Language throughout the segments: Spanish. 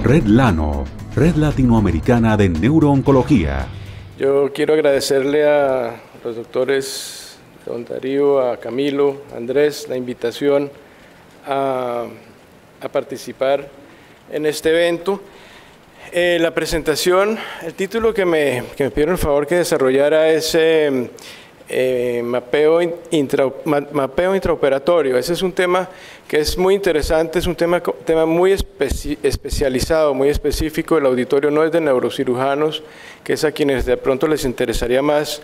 Red Lano, Red Latinoamericana de Neurooncología. Yo quiero agradecerle a los doctores don Darío, a Camilo, a Andrés, la invitación a participar en este evento. La presentación, el título que me pidieron el favor que desarrollara es mapeo intraoperatorio. Ese es un tema que es muy interesante, es un tema muy especializado, muy específico. El auditorio no es de neurocirujanos, que es a quienes de pronto les interesaría más.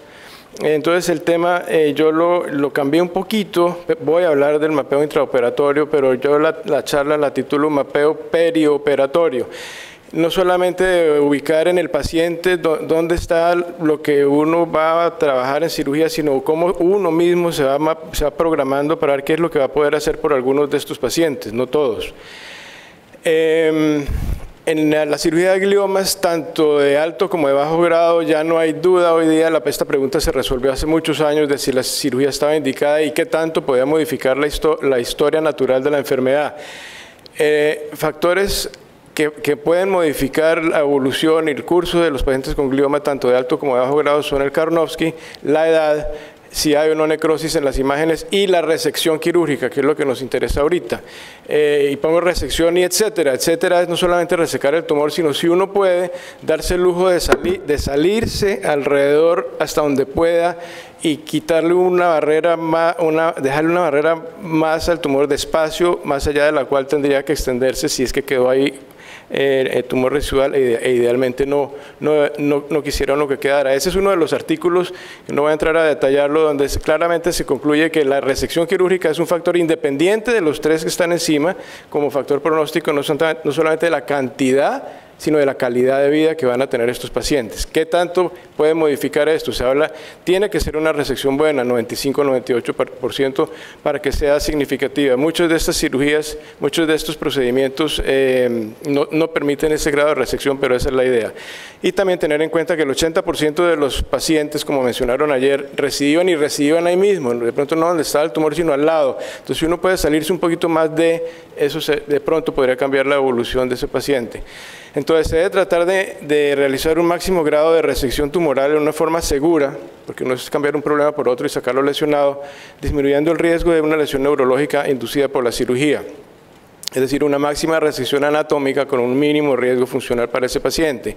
Entonces el tema yo lo cambié un poquito, voy a hablar del mapeo intraoperatorio, pero yo la charla la titulo mapeo perioperatorio. No solamente de ubicar en el paciente dónde está lo que uno va a trabajar en cirugía, sino cómo uno mismo se va programando para ver qué es lo que va a poder hacer por algunos de estos pacientes, no todos. En la cirugía de gliomas, tanto de alto como de bajo grado, ya no hay duda hoy día. Esta pregunta se resolvió hace muchos años de si la cirugía estaba indicada y qué tanto podía modificar la historia natural de la enfermedad. Factores que pueden modificar la evolución y el curso de los pacientes con glioma, tanto de alto como de bajo grado, son el Karnofsky, la edad, si hay o no necrosis en las imágenes y la resección quirúrgica, que es lo que nos interesa ahorita. Y pongo resección y etcétera. Etcétera es no solamente resecar el tumor, sino si uno puede darse el lujo de salirse alrededor hasta donde pueda y quitarle una barrera dejarle una barrera más al tumor despacio, más allá de la cual tendría que extenderse si es que quedó ahí el tumor residual e idealmente no quisiera uno que quedara. Ese es uno de los artículos, que no voy a entrar a detallarlo, donde claramente se concluye que la resección quirúrgica es un factor independiente de los tres que están encima, como factor pronóstico, no solamente de la cantidad, sino de la calidad de vida que van a tener estos pacientes. ¿Qué tanto puede modificar esto? Se habla, tiene que ser una resección buena, 95-98%, para que sea significativa. Muchas de estas cirugías, muchos de estos procedimientos no permiten ese grado de resección, pero esa es la idea. Y también tener en cuenta que el 80% de los pacientes, como mencionaron ayer, recidían ahí mismo, de pronto no donde estaba el tumor, sino al lado. Entonces, si uno puede salirse un poquito más de eso, de pronto podría cambiar la evolución de ese paciente. Entonces, se debe tratar de realizar un máximo grado de resección tumoral en una forma segura, porque no es cambiar un problema por otro y sacarlo lesionado, disminuyendo el riesgo de una lesión neurológica inducida por la cirugía. Es decir, una máxima resección anatómica con un mínimo riesgo funcional para ese paciente.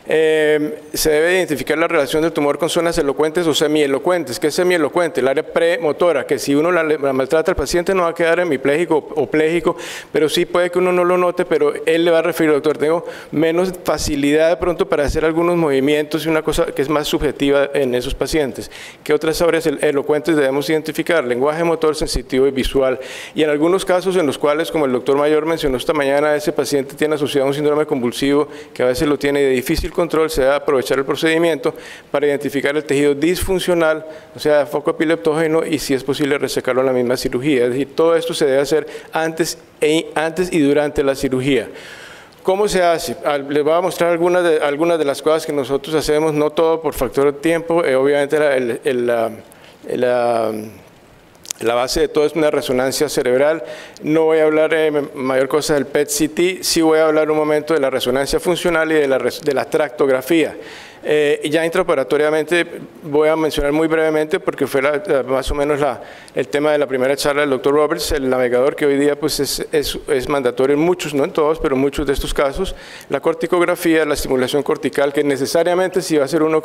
Se debe identificar la relación del tumor con zonas elocuentes o semielocuentes. ¿Qué es semielocuente? El área premotora, que si uno la maltrata al paciente no va a quedar hemipléjico o pléjico, pero sí puede que uno no lo note, pero él le va a referir, doctor, tengo menos facilidad de pronto para hacer algunos movimientos y una cosa que es más subjetiva en esos pacientes. ¿Qué otras áreas elocuentes debemos identificar? Lenguaje motor, sensitivo y visual. Y en algunos casos en los cuales, como el doctor Mayor mencionó esta mañana, ese paciente tiene asociado un síndrome convulsivo que a veces lo tiene de difícil control, se debe aprovechar el procedimiento para identificar el tejido disfuncional, o sea, foco epileptógeno, y si es posible resecarlo en la misma cirugía. Es decir, todo esto se debe hacer antes y durante la cirugía. ¿Cómo se hace? Les voy a mostrar algunas de las cosas que nosotros hacemos, no todo por factor de tiempo, obviamente la base de todo es una resonancia cerebral. No voy a hablar mayor cosa del PET-CT, sí voy a hablar un momento de la resonancia funcional y de la tractografía. Ya intraoperatoriamente voy a mencionar muy brevemente, porque fue más o menos el tema de la primera charla del doctor Roberts, el navegador, que hoy día pues es mandatorio en muchos, no en todos, pero en muchos de estos casos. La corticografía, la estimulación cortical, que necesariamente si va a ser uno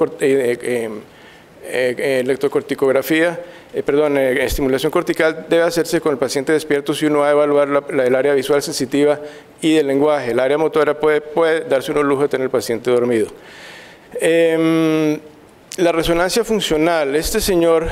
estimulación cortical debe hacerse con el paciente despierto si uno va a evaluar el área visual sensitiva y del lenguaje. El área motora puede darse uno el lujo de tener el paciente dormido. La resonancia funcional, este señor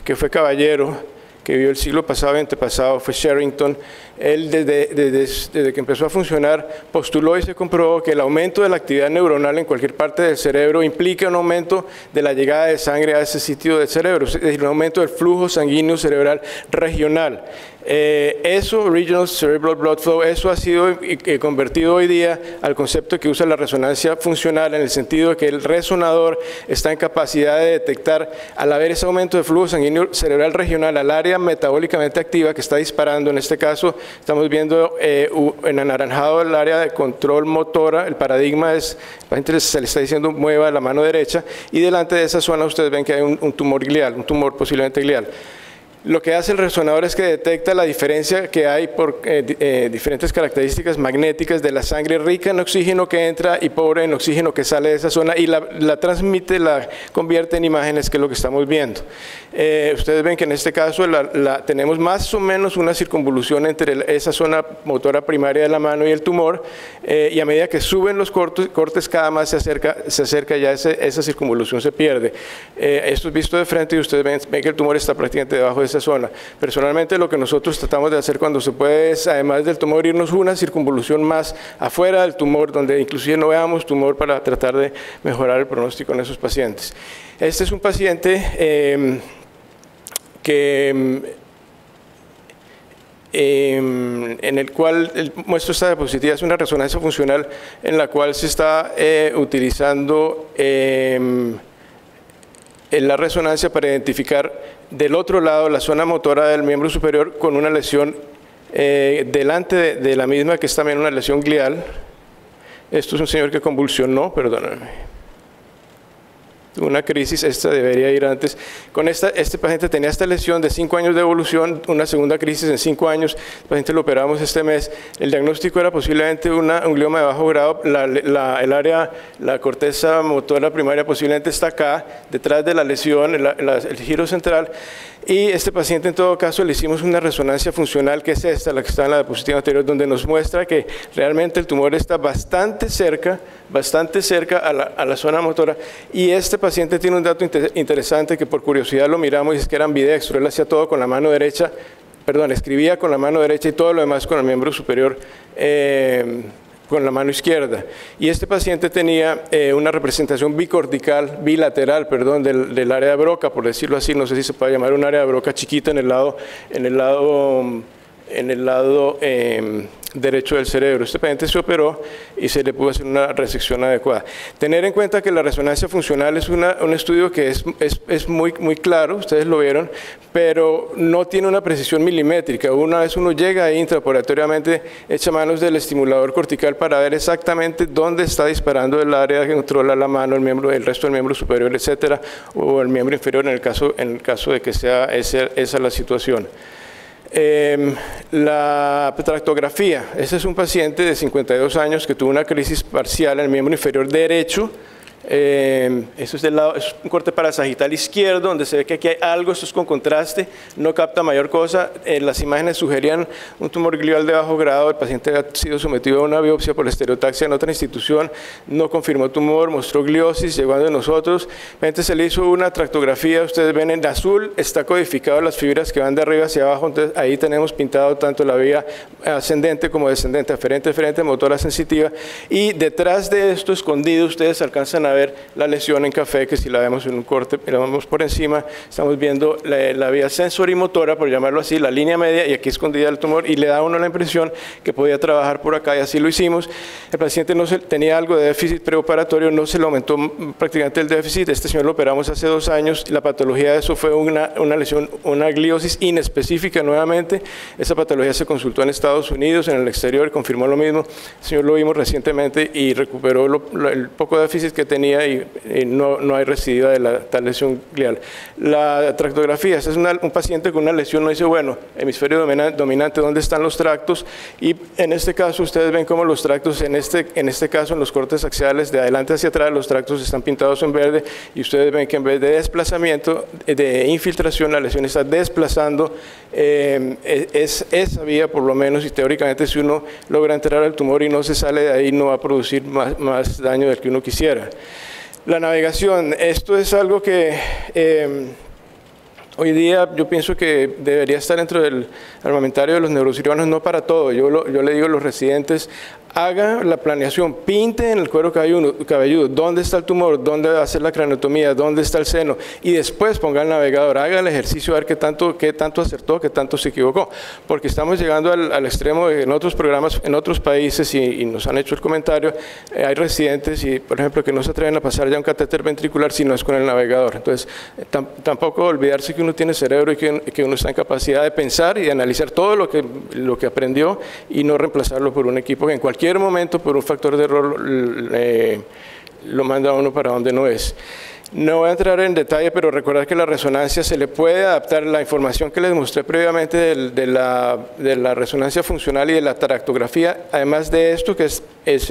que fue caballero, que vivió el siglo pasado y antepasado, fue Sherrington. Él desde que empezó a funcionar postuló y se comprobó que el aumento de la actividad neuronal en cualquier parte del cerebro implica un aumento de la llegada de sangre a ese sitio del cerebro, es decir, un aumento del flujo sanguíneo cerebral regional. Eso, Regional Cerebral Blood Flow, eso ha sido convertido hoy día al concepto que usa la resonancia funcional, en el sentido de que el resonador está en capacidad de detectar, al haber ese aumento de flujo sanguíneo cerebral regional al área metabólicamente activa que está disparando. En este caso estamos viendo en anaranjado el área de control motora. El paradigma es, la gente se le está diciendo mueva la mano derecha, y delante de esa zona ustedes ven que hay un tumor glial, un tumor posiblemente glial. Lo que hace el resonador es que detecta la diferencia que hay por diferentes características magnéticas de la sangre rica en oxígeno que entra y pobre en oxígeno que sale de esa zona, y la transmite, la convierte en imágenes, que es lo que estamos viendo. Ustedes ven que en este caso tenemos más o menos una circunvolución entre esa zona motora primaria de la mano y el tumor, y a medida que suben los cortes cada más se acerca ya esa circunvolución se pierde. Esto es visto de frente y ustedes ven que el tumor está prácticamente debajo de esa zona. Personalmente, lo que nosotros tratamos de hacer cuando se puede es, además del tumor, irnos una circunvolución más afuera del tumor, donde inclusive no veamos tumor, para tratar de mejorar el pronóstico en esos pacientes. Este es un paciente en el cual muestro esta diapositiva. Es una resonancia funcional en la cual se está utilizando la resonancia para identificar del otro lado la zona motora del miembro superior con una lesión delante de la misma, que es también una lesión glial. Esto es un señor que convulsionó, perdóname. Una crisis, esta debería ir antes. Con este paciente tenía esta lesión de 5 años de evolución, una segunda crisis en 5 años. El paciente lo operamos este mes. El diagnóstico era posiblemente un glioma de bajo grado. La corteza motora primaria posiblemente está acá, detrás de la lesión, el giro central. Y este paciente, en todo caso, le hicimos una resonancia funcional, que es esta, la que está en la diapositiva anterior, donde nos muestra que realmente el tumor está bastante cerca a la zona motora. Y este paciente tiene un dato interesante, que por curiosidad lo miramos, y es que era ambidextro. Él hacía todo con la mano derecha, escribía con la mano derecha y todo lo demás con el miembro superior, con la mano izquierda. Y este paciente tenía una representación bilateral del área de Broca, por decirlo así. No sé si se puede llamar un área de Broca chiquita en el lado derecho del cerebro. Este paciente se operó y se le pudo hacer una resección adecuada. Tener en cuenta que la resonancia funcional es un estudio que es muy claro, ustedes lo vieron, pero no tiene una precisión milimétrica. Una vez uno llega ahí intraoperatoriamente, echa manos del estimulador cortical para ver exactamente dónde está disparando el área que controla la mano, el resto del miembro superior, etcétera, o el miembro inferior, en el caso de que sea esa la situación. La tractografía. Este es un paciente de 52 años que tuvo una crisis parcial en el miembro inferior derecho. Esto es del lado, es un corte parasagital izquierdo, donde se ve que aquí hay algo. Esto es con contraste, no capta mayor cosa. Las imágenes sugerían un tumor glial de bajo grado. El paciente ha sido sometido a una biopsia por estereotaxia en otra institución, no confirmó tumor, mostró gliosis, llegó a nosotros. Se le hizo una tractografía. Ustedes ven en azul, está codificado las fibras que van de arriba hacia abajo. Entonces ahí tenemos pintado tanto la vía ascendente como descendente, aferente, motora sensitiva. Y detrás de esto, escondido, ustedes alcanzan a ver la lesión en café, que si la vemos en un corte, la vemos por encima, estamos viendo la vía sensorimotora, por llamarlo así, la línea media, y aquí escondida el tumor, y le da a uno la impresión que podía trabajar por acá, y así lo hicimos. El paciente tenía algo de déficit preoperatorio, no se le aumentó prácticamente el déficit. Este señor lo operamos hace 2 años, la patología de eso fue una lesión, una gliosis inespecífica nuevamente. Esa patología se consultó en Estados Unidos, en el exterior, confirmó lo mismo. El señor lo vimos recientemente y recuperó el poco déficit que tenía, y no hay recidiva de tal lesión glial. La tractografía, este es un paciente con una lesión. No dice, bueno, hemisferio dominante, ¿dónde están los tractos? Y en este caso ustedes ven cómo los tractos, en este caso en los cortes axiales de adelante hacia atrás, los tractos están pintados en verde, y ustedes ven que en vez de desplazamiento, de infiltración, la lesión está desplazando esa vía, por lo menos, y teóricamente si uno logra entrar al tumor y no se sale de ahí, no va a producir más daño del que uno quisiera. La navegación, esto es algo que Hoy día yo pienso que debería estar dentro del armamentario de los neurocirujanos, no para todo. Yo le digo a los residentes, haga la planeación, pinte en el cuero cabelludo dónde está el tumor, dónde va a hacer la craneotomía, dónde está el seno, y después ponga el navegador, haga el ejercicio a ver qué tanto acertó, qué tanto se equivocó, porque estamos llegando al extremo en otros programas, en otros países, y nos han hecho el comentario, hay residentes, por ejemplo, que no se atreven a pasar ya un catéter ventricular si no es con el navegador. Entonces, tampoco olvidarse que uno tiene cerebro y que uno está en capacidad de pensar y de analizar todo lo que aprendió y no reemplazarlo por un equipo que en cualquier momento, por un factor de error, lo manda a uno para donde no es. No voy a entrar en detalle, pero recordar que la resonancia se le puede adaptar la información que les mostré previamente de la resonancia funcional y de la tractografía. Además de esto, que es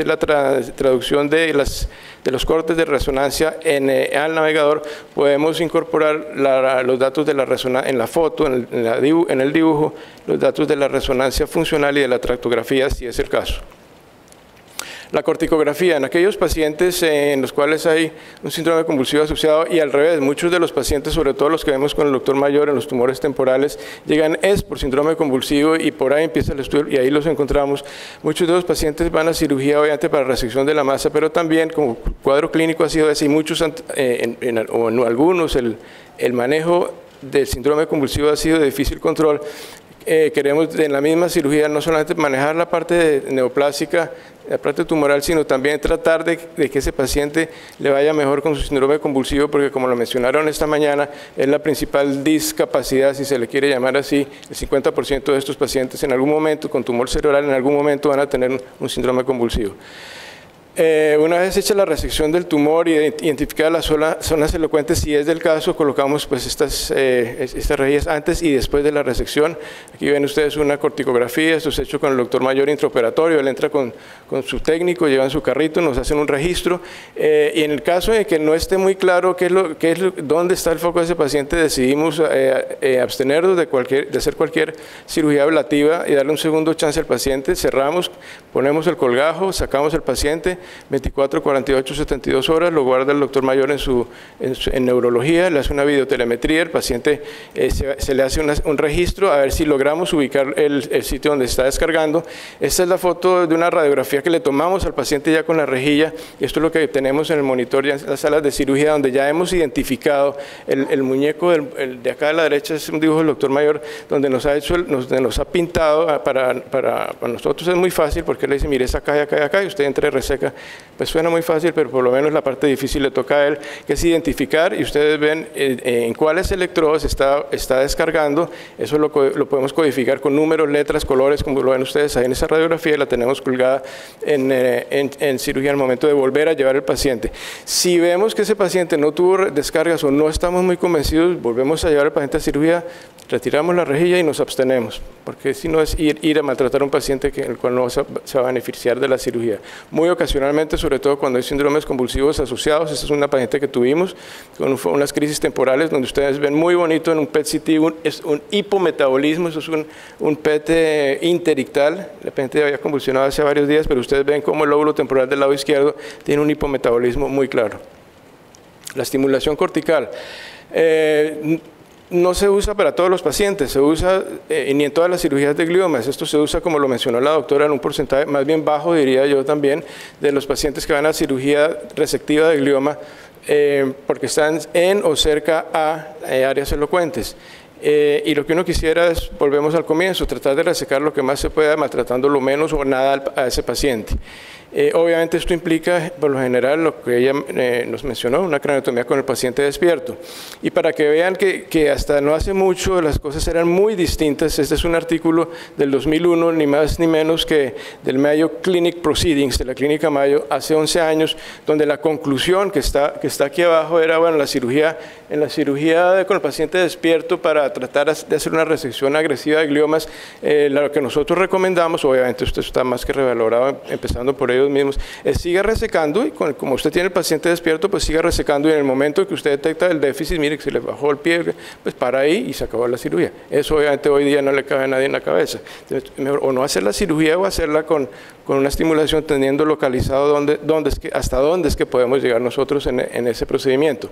la traducción de los cortes de resonancia al navegador, podemos incorporar los datos de la resonancia en la foto, en el dibujo, los datos de la resonancia funcional y de la tractografía, si es el caso. La corticografía, en aquellos pacientes en los cuales hay un síndrome convulsivo asociado, y al revés, muchos de los pacientes, sobre todo los que vemos con el doctor Mayor en los tumores temporales, llegan por síndrome convulsivo y por ahí empieza el estudio y ahí los encontramos. Muchos de los pacientes van a cirugía obviamente para resección de la masa, pero también como cuadro clínico ha sido ese, y muchos, o en algunos, el manejo del síndrome convulsivo ha sido de difícil control. Queremos en la misma cirugía no solamente manejar la parte neoplásica, la parte tumoral, sino también tratar de que ese paciente le vaya mejor con su síndrome convulsivo, porque como lo mencionaron esta mañana, es la principal discapacidad, si se le quiere llamar así. El 50% de estos pacientes en algún momento, con tumor cerebral, en algún momento van a tener un síndrome convulsivo. Una vez hecha la resección del tumor y identificada las zonas elocuentes, si es del caso, colocamos pues estas rejillas antes y después de la resección. Aquí ven ustedes una corticografía, esto es hecho con el doctor Mayor intraoperatorio, él entra con su técnico, llevan su carrito, nos hacen un registro, y en el caso de que no esté muy claro dónde está el foco de ese paciente, decidimos abstenernos de hacer cualquier cirugía ablativa y darle un segundo chance al paciente. Cerramos, ponemos el colgajo, sacamos al paciente, 24, 48, 72 horas, lo guarda el doctor Mayor en neurología, le hace una videotelemetría, el paciente se le hace un registro a ver si logramos ubicar el sitio donde está descargando. Esta es la foto de una radiografía que le tomamos al paciente ya con la rejilla, y esto es lo que tenemos en el monitor ya en las salas de cirugía, donde ya hemos identificado el muñeco de acá a la derecha, es un dibujo del doctor Mayor, donde nos ha pintado, para nosotros es muy fácil, porque él le dice, mire, es acá y acá y acá, y usted entra y reseca. Pues suena muy fácil, pero por lo menos la parte difícil le toca a él, que es identificar, y ustedes ven en cuáles electrodos está descargando. Eso lo podemos codificar con números, letras, colores, como lo ven ustedes ahí en esa radiografía, la tenemos colgada en cirugía al momento de volver a llevar el paciente. Si vemos que ese paciente no tuvo descargas o no estamos muy convencidos, volvemos a llevar al paciente a cirugía, retiramos la rejilla y nos abstenemos, porque si no es ir a maltratar a un paciente el cual no se va a beneficiar de la cirugía. Muy ocasionalmente, sobre todo cuando hay síndromes convulsivos asociados, esta es una paciente que tuvimos con unas crisis temporales, donde ustedes ven muy bonito en un PET-CT, es un hipometabolismo, eso es un PET interictal. La paciente había convulsionado hace varios días, pero ustedes ven cómo el lóbulo temporal del lado izquierdo tiene un hipometabolismo muy claro. La estimulación cortical no se usa para todos los pacientes, se usa ni en todas las cirugías de gliomas. Esto se usa, como lo mencionó la doctora, en un porcentaje más bien bajo, diría yo también, de los pacientes que van a cirugía resectiva de glioma, porque están en o cerca a áreas elocuentes. Y lo que uno quisiera es, volvemos al comienzo, tratar de resecar lo que más se pueda, maltratando lo menos o nada a ese paciente. Obviamente esto implica, por lo general, lo que ella nos mencionó, una craneotomía con el paciente despierto. Y para que vean que hasta no hace mucho las cosas eran muy distintas, este es un artículo del 2001, ni más ni menos que del Mayo Clinic Proceedings, de la Clínica Mayo, hace 11 años, donde la conclusión que está aquí abajo era, bueno, en la cirugía con el paciente despierto para tratar de hacer una resección agresiva de gliomas, lo que nosotros recomendamos, obviamente esto está más que revalorado, empezando por ellos mismos, es siga resecando, y como usted tiene el paciente despierto, pues siga resecando, y en el momento que usted detecta el déficit, mire que se le bajó el pie, pues para ahí y se acabó la cirugía. Eso obviamente hoy día no le cabe a nadie en la cabeza. Entonces, mejor o no hacer la cirugía o hacerla con una estimulación, teniendo localizado hasta dónde es que podemos llegar nosotros en ese procedimiento.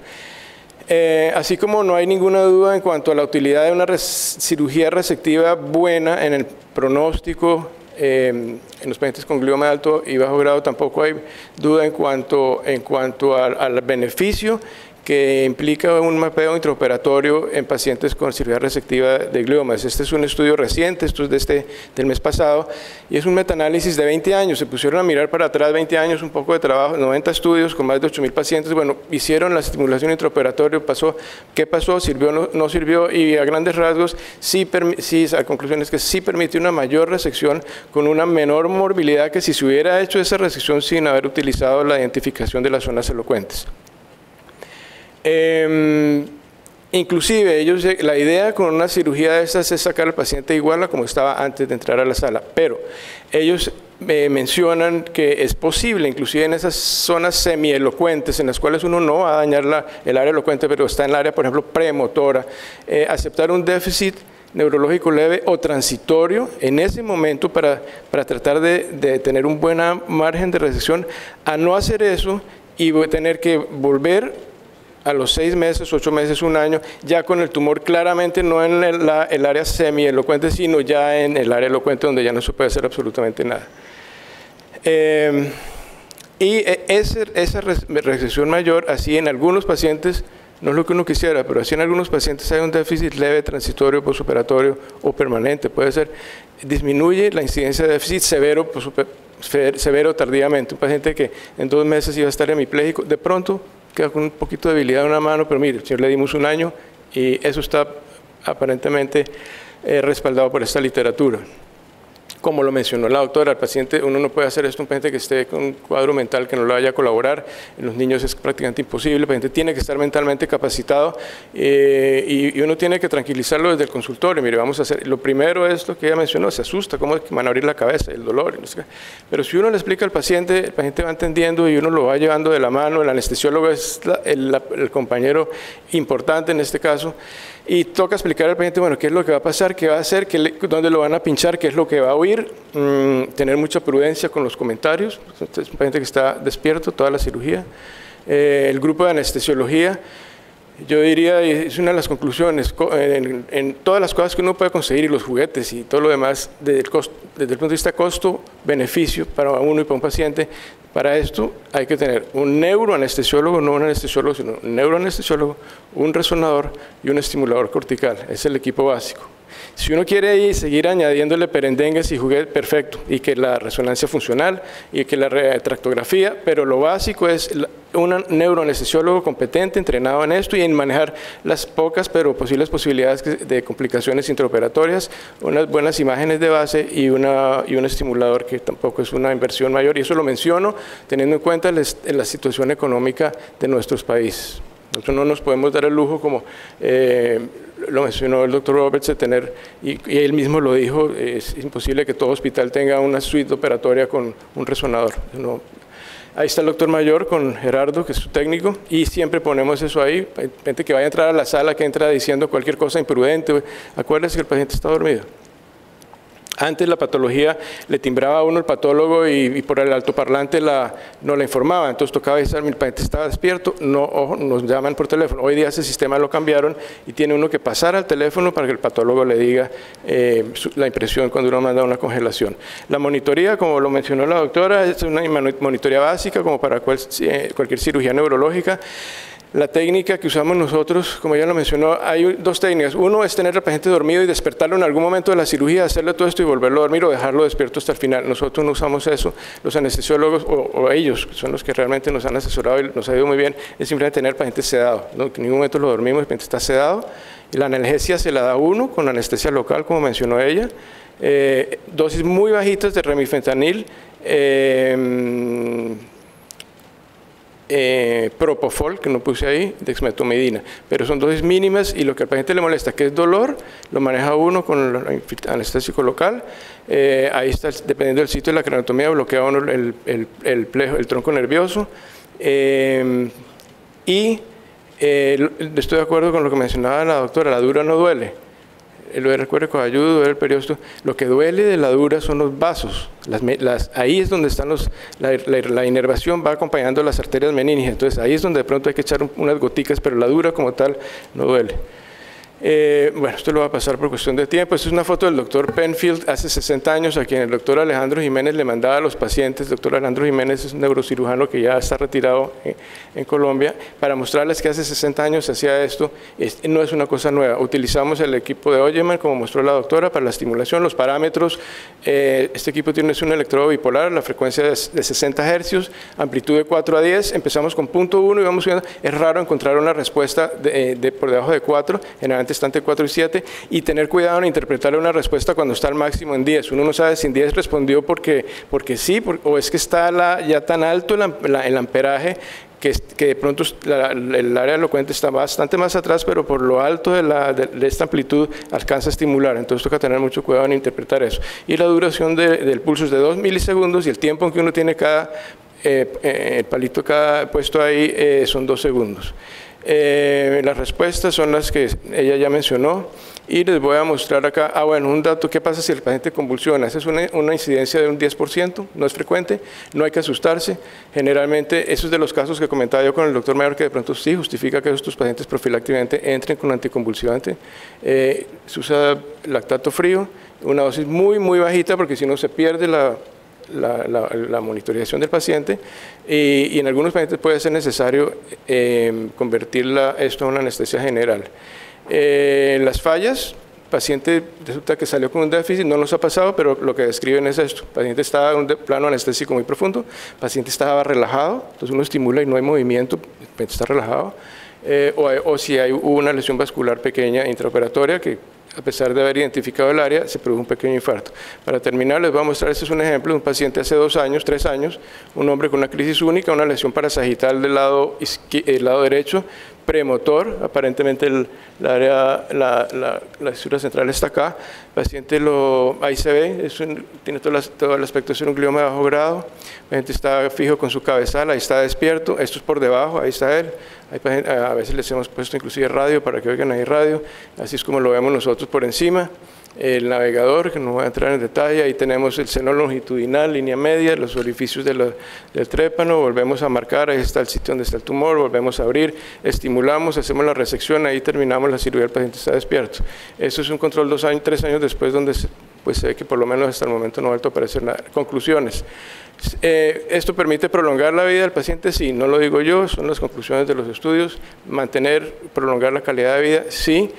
Así como no hay ninguna duda en cuanto a la utilidad de una cirugía resectiva buena en el pronóstico en los pacientes con glioma de alto y bajo grado, tampoco hay duda en cuanto al beneficio que implica un mapeo intraoperatorio en pacientes con cirugía resectiva de gliomas. Este es un estudio reciente, esto es del mes pasado, y es un metaanálisis de 20 años. Se pusieron a mirar para atrás 20 años, un poco de trabajo, 90 estudios con más de 8.000 pacientes. Bueno, hicieron la estimulación intraoperatoria, ¿qué pasó? ¿Sirvió o no sirvió? Y a grandes rasgos, la conclusión es que sí permite una mayor resección con una menor morbilidad que si se hubiera hecho esa resección sin haber utilizado la identificación de las zonas elocuentes. Inclusive la idea con una cirugía de estas es sacar al paciente igual a como estaba antes de entrar a la sala, pero ellos mencionan que es posible, inclusive en esas zonas semielocuentes en las cuales uno no va a dañar el área elocuente, pero está en el área, por ejemplo, premotora, aceptar un déficit neurológico leve o transitorio en ese momento para tratar de tener un buen margen de resección, a no hacer eso y tener que volver a los 6 meses, 8 meses, 1 año, ya con el tumor claramente no en el área semielocuente, sino ya en el área elocuente donde ya no se puede hacer absolutamente nada. Esa resección mayor, así en algunos pacientes, no es lo que uno quisiera, pero así en algunos pacientes hay un déficit leve, transitorio, postoperatorio o permanente, puede ser, disminuye la incidencia de déficit severo tardíamente. Un paciente que en 2 meses iba a estar hemipléjico, de pronto queda con un poquito de debilidad en una mano, pero mire, señor, le dimos 1 año y eso está aparentemente respaldado por esta literatura. Como lo mencionó la doctora, el paciente, uno no puede hacer esto, un paciente que esté con un cuadro mental que no le vaya a colaborar, en los niños es prácticamente imposible, el paciente tiene que estar mentalmente capacitado y uno tiene que tranquilizarlo desde el consultorio. Mire, vamos a hacer, lo primero es lo que ella mencionó, se asusta, cómo van a abrir la cabeza, el dolor, no sé qué. Pero si uno le explica al paciente, el paciente va entendiendo y uno lo va llevando de la mano, el anestesiólogo es el compañero importante en este caso, y toca explicar al paciente, bueno, qué es lo que va a pasar, qué va a hacer, dónde lo van a pinchar, qué es lo que va a oír, tener mucha prudencia con los comentarios. Es un paciente que está despierto toda la cirugía. El grupo de anestesiología, yo diría, es una de las conclusiones, en todas las cosas que uno puede conseguir, y los juguetes y todo lo demás, desde el punto de vista costo-beneficio para uno y para un paciente, para esto hay que tener un neuroanestesiólogo, no un anestesiólogo, sino un neuroanestesiólogo, un resonador y un estimulador cortical. Es el equipo básico. Si uno quiere seguir añadiéndole perendengues y juguetes, perfecto, y que la resonancia funcional y que la tractografía, pero lo básico es un neuroanestesiólogo competente, entrenado en esto y en manejar las pocas pero posibles posibilidades de complicaciones intraoperatorias, unas buenas imágenes de base y un estimulador que tampoco es una inversión mayor, y eso lo menciono teniendo en cuenta la situación económica de nuestros países. Nosotros no nos podemos dar el lujo, como lo mencionó el doctor Roberts, de tener, y él mismo lo dijo, es imposible que todo hospital tenga una suite operatoria con un resonador. No. Ahí está el doctor Mayor con Gerardo, que es su técnico, y siempre ponemos eso ahí. Hay gente que vaya a entrar a la sala, que entra diciendo cualquier cosa imprudente. Acuérdense que el paciente está dormido. Antes la patología le timbraba a uno el patólogo y por el altoparlante no la informaba, entonces tocaba decir, el paciente estaba despierto, no, nos llaman por teléfono. Hoy día ese sistema lo cambiaron y tiene uno que pasar al teléfono para que el patólogo le diga la impresión cuando uno manda una congelación. La monitoría, como lo mencionó la doctora, es una monitoría básica como para cualquier cirugía neurológica. La técnica que usamos nosotros, como ya lo mencionó, hay 2 técnicas. Uno es tener al paciente dormido y despertarlo en algún momento de la cirugía, hacerle todo esto y volverlo a dormir o dejarlo despierto hasta el final. Nosotros no usamos eso. Los anestesiólogos, o ellos, que son los que realmente nos han asesorado y nos ha ido muy bien, es simplemente tener al paciente sedado. ¿No? En ningún momento lo dormimos, el paciente está sedado. Y la analgesia se la da uno con anestesia local, como mencionó ella. Dosis muy bajitas de remifentanil, propofol, que no puse ahí, dexmedetomidina, pero son dosis mínimas y lo que al paciente le molesta, que es dolor, lo maneja uno con el anestésico local. Ahí está, dependiendo del sitio de la craneotomía, bloquea uno el tronco nervioso. Estoy de acuerdo con lo que mencionaba la doctora, la dura no duele. recuerdo coayudo, duele el periósteo. Lo que duele de la dura son los vasos. Ahí es donde están la inervación va acompañando las arterias meninges. Entonces ahí es donde de pronto hay que echar unas goticas, pero la dura como tal no duele. Bueno, esto lo va a pasar por cuestión de tiempo. Esta es una foto del doctor Penfield hace 60 años, a quien el doctor Alejandro Jiménez le mandaba a los pacientes. El doctor Alejandro Jiménez es un neurocirujano que ya está retirado en Colombia, para mostrarles que hace 60 años se hacía esto. No es una cosa nueva. Utilizamos el equipo de Oyeman, como mostró la doctora, para la estimulación, los parámetros. Este equipo tiene un electrodo bipolar, la frecuencia de 60 Hz, amplitud de 4 a 10. Empezamos con 0.1 y vamos viendo. Es raro encontrar una respuesta por debajo de 4, generalmente está entre 4 y 7, y tener cuidado en interpretar una respuesta cuando está al máximo en 10. Uno no sabe si en 10 respondió porque sí, o es que está ya tan alto el amperaje que de pronto el área elocuente está bastante más atrás, pero por lo alto de esta amplitud alcanza a estimular. Entonces toca tener mucho cuidado en interpretar eso. Y la duración del pulso es de 2 milisegundos, y el tiempo en que uno tiene el palito puesto ahí son 2 segundos. Las respuestas son las que ella ya mencionó, y les voy a mostrar acá, bueno, un dato: ¿qué pasa si el paciente convulsiona? Esa es una incidencia de un 10%, no es frecuente, no hay que asustarse. Generalmente, esos de los casos que comentaba yo con el doctor Mayor, que de pronto sí justifica que estos pacientes profilácticamente entren con anticonvulsivante. Se usa lactato frío, una dosis muy, muy bajita, porque si no se pierde la monitorización del paciente, y en algunos pacientes puede ser necesario convertir esto en una anestesia general. Las fallas: paciente resulta que salió con un déficit, no nos ha pasado, pero lo que describen es esto: el paciente estaba en un plano anestésico muy profundo, el paciente estaba relajado, entonces uno estimula y no hay movimiento, el paciente está relajado, o si hubo una lesión vascular pequeña intraoperatoria que, a pesar de haber identificado el área, se produjo un pequeño infarto. Para terminar, les voy a mostrar, este es un ejemplo de un paciente hace 2 años, 3 años, un hombre con una crisis única, una lesión parasagital del lado derecho, premotor, aparentemente la fisura central está acá. El paciente ahí se ve, tiene todo el aspecto de ser un glioma de bajo grado. El paciente está fijo con su cabezal, ahí está despierto, esto es por debajo, ahí está él. A veces les hemos puesto inclusive radio para que oigan ahí radio, así es como lo vemos nosotros por encima. El navegador, que no voy a entrar en detalle, ahí tenemos el seno longitudinal, línea media, los orificios del trépano, volvemos a marcar, ahí está el sitio donde está el tumor, volvemos a abrir, estimulamos, hacemos la resección, ahí terminamos la cirugía, el paciente está despierto. Eso es un control 2 años, 3 años después, donde se ve que por lo menos hasta el momento no ha vuelto a aparecer nada. Conclusiones: ¿esto permite prolongar la vida del paciente? Sí, no lo digo yo, son las conclusiones de los estudios. Prolongar la calidad de vida, sí.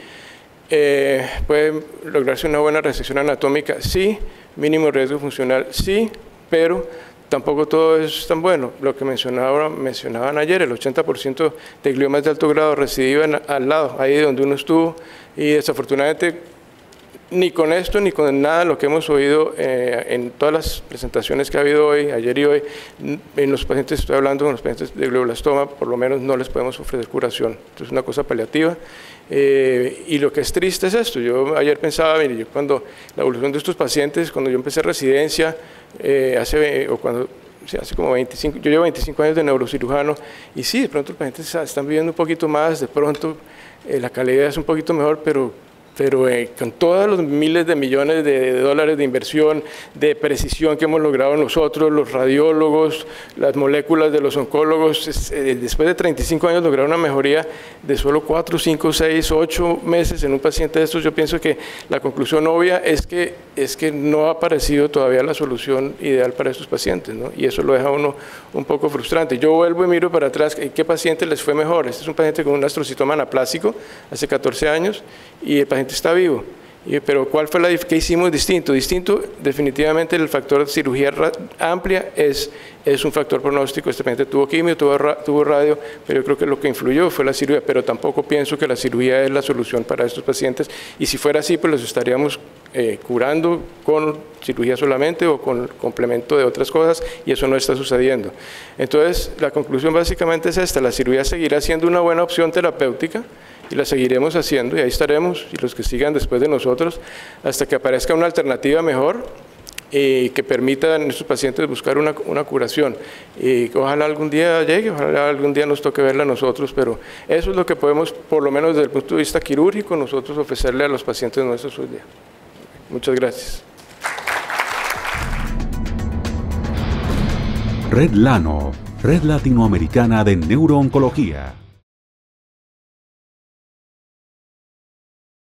¿Puede lograrse una buena resección anatómica? Sí. ¿Mínimo riesgo funcional? Sí, pero tampoco todo es tan bueno. Lo que mencionaban ayer, el 80% de gliomas de alto grado recidivan al lado, ahí donde uno estuvo, y desafortunadamente ni con esto ni con nada de lo que hemos oído en todas las presentaciones que ha habido hoy, ayer y hoy, en los pacientes, estoy hablando con los pacientes de glioblastoma, por lo menos no les podemos ofrecer curación. Entonces es una cosa paliativa. Y lo que es triste es esto. Yo ayer pensaba, mire, cuando la evolución de estos pacientes, cuando yo empecé residencia, hace como 25, yo llevo 25 años de neurocirujano, y sí, de pronto los pacientes están viviendo un poquito más, de pronto la calidad es un poquito mejor, pero con todos los miles de millones de dólares de inversión, de precisión que hemos logrado nosotros, los radiólogos, las moléculas de los oncólogos, después de 35 años lograr una mejoría de solo 4, 5, 6, 8 meses en un paciente de estos, yo pienso que la conclusión obvia es que no ha aparecido todavía la solución ideal para estos pacientes, ¿no? Y eso lo deja a uno un poco frustrante. Yo vuelvo y miro para atrás, ¿qué paciente les fue mejor? Este es un paciente con un astrocitoma anaplásico hace 14 años, y el paciente está vivo. Pero ¿cuál fue qué hicimos distinto? Distinto, definitivamente el factor de cirugía amplia es un factor pronóstico. Este paciente tuvo quimio, tuvo radio, pero yo creo que lo que influyó fue la cirugía, pero tampoco pienso que la cirugía es la solución para estos pacientes, y si fuera así, pues los estaríamos curando con cirugía solamente o con complemento de otras cosas, y eso no está sucediendo. Entonces, la conclusión básicamente es esta: la cirugía seguirá siendo una buena opción terapéutica, y la seguiremos haciendo, y ahí estaremos, y los que sigan después de nosotros, hasta que aparezca una alternativa mejor. que permita a nuestros pacientes buscar una curación. Ojalá algún día llegue, ojalá algún día nos toque verla a nosotros, pero eso es lo que podemos, por lo menos desde el punto de vista quirúrgico, nosotros ofrecerle a los pacientes nuestros hoy día. Muchas gracias. Red Lano, Red Latinoamericana de Neurooncología.